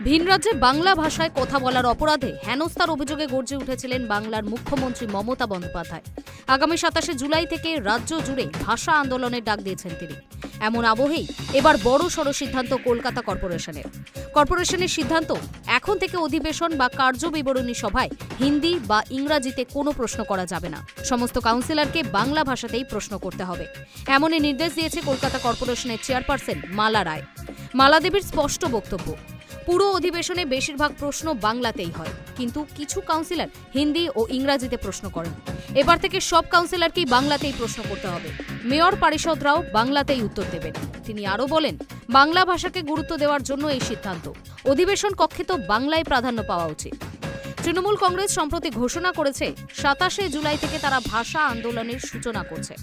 ভিন রাজ্যে বাংলা ভাষায় কথা বলার অপরাধে হেনস্থার অভিযোগে গর্জে উঠেছিলেন বাংলার মুখ্যমন্ত্রী মমতা বন্দ্যোপাধ্যায়। আগামী 27 জুলাই থেকে রাজ্য জুড়ে ভাষা আন্দোলনের ডাক দিয়েছেন তিনি। এমন আবহেই এবার বড়সড় সিদ্ধান্ত কলকাতা কর্পোরেশনের সিদ্ধান্ত, এখন থেকে অধিবেশন বা কার্যবিবরণী সভায় হিন্দি বা ইংরাজিতে কোনো প্রশ্ন করা যাবে না। সমস্ত কাউন্সিলরকে বাংলা ভাষাতেই প্রশ্ন করতে হবে, এমনই নির্দেশ দিয়েছে কলকাতা কর্পোরেশনের চেয়ারপারসন মালা রায়। মালা দেবীর স্পষ্ট বক্তব্য, পুরো অধিবেশনে বেশিরভাগ প্রশ্ন বাংলাতেই হয়, কিন্তু কিছু কাউন্সিলর হিন্দি ও ইংরাজিতে প্রশ্ন করেন। এবার থেকে সব কাউন্সিলরকেই বাংলাতেই প্রশ্ন করতে হবে। মেয়র পারিষদরাও বাংলাতেই উত্তর দেবেন। তিনি আরও বলেন, বাংলা ভাষাকে গুরুত্ব দেওয়ার জন্য এই সিদ্ধান্ত। অধিবেশন কক্ষে তো বাংলায় প্রাধান্য পাওয়া উচিত। তৃণমূল কংগ্রেস সম্প্রতি ঘোষণা করেছে 27 জুলাই থেকে তারা ভাষা আন্দোলনের সূচনা করছে।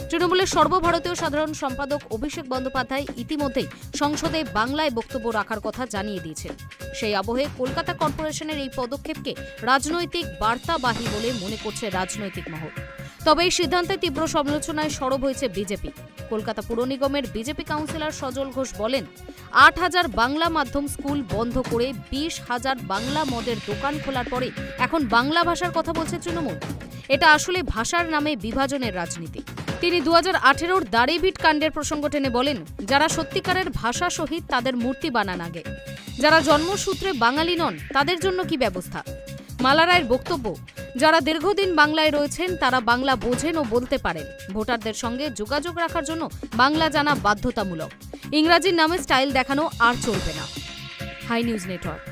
তৃণমূলের সর্বভারতীয় সাধারণ সম্পাদক অভিষেক বন্দ্যোপাধ্যায় ইতিমধ্যেই সংসদে বাংলায় বক্তব্য রাখার কথা জানিয়ে দিয়েছেন। সেই আবহে কলকাতা কর্পোরেশনের এই পদক্ষেপকে রাজনৈতিক বার্তাবাহী বলে মনে করছে রাজনৈতিক মহল। তবে এই সিদ্ধান্তে তীব্র সমালোচনায় সরব হয়েছে বিজেপি। কলকাতা পুর নিগমের বিজেপি কাউন্সিলর সজল ঘোষ বলেন, 8,000 বাংলা মাধ্যম স্কুল বন্ধ করে 20,000 বাংলা মদের দোকান খোলার পরে এখন বাংলা ভাষার কথা বলছে তৃণমূল। এটা আসলে ভাষার নামে বিভাজনের রাজনীতি। তিনি 2018-র দাড়িভিট কাণ্ডের প্রসঙ্গ টেনে বলেন, যারা সত্যিকারের ভাষা শহীদ তাদের মূর্তি বানান আগে, যারা জন্মসূত্রে বাঙালি নন তাদের জন্য কি ব্যবস্থা। মালা রায়ের বক্তব্য, যারা দীর্ঘদিন বাংলায় রয়েছেন তারা বাংলা বোঝেন ও বলতে পারেন। ভোটারদের সঙ্গে যোগাযোগ রাখার জন্য বাংলা জানা বাধ্যতামূলক। ইংরাজির নামে স্টাইল দেখানো আর চলবে না। Hi news network.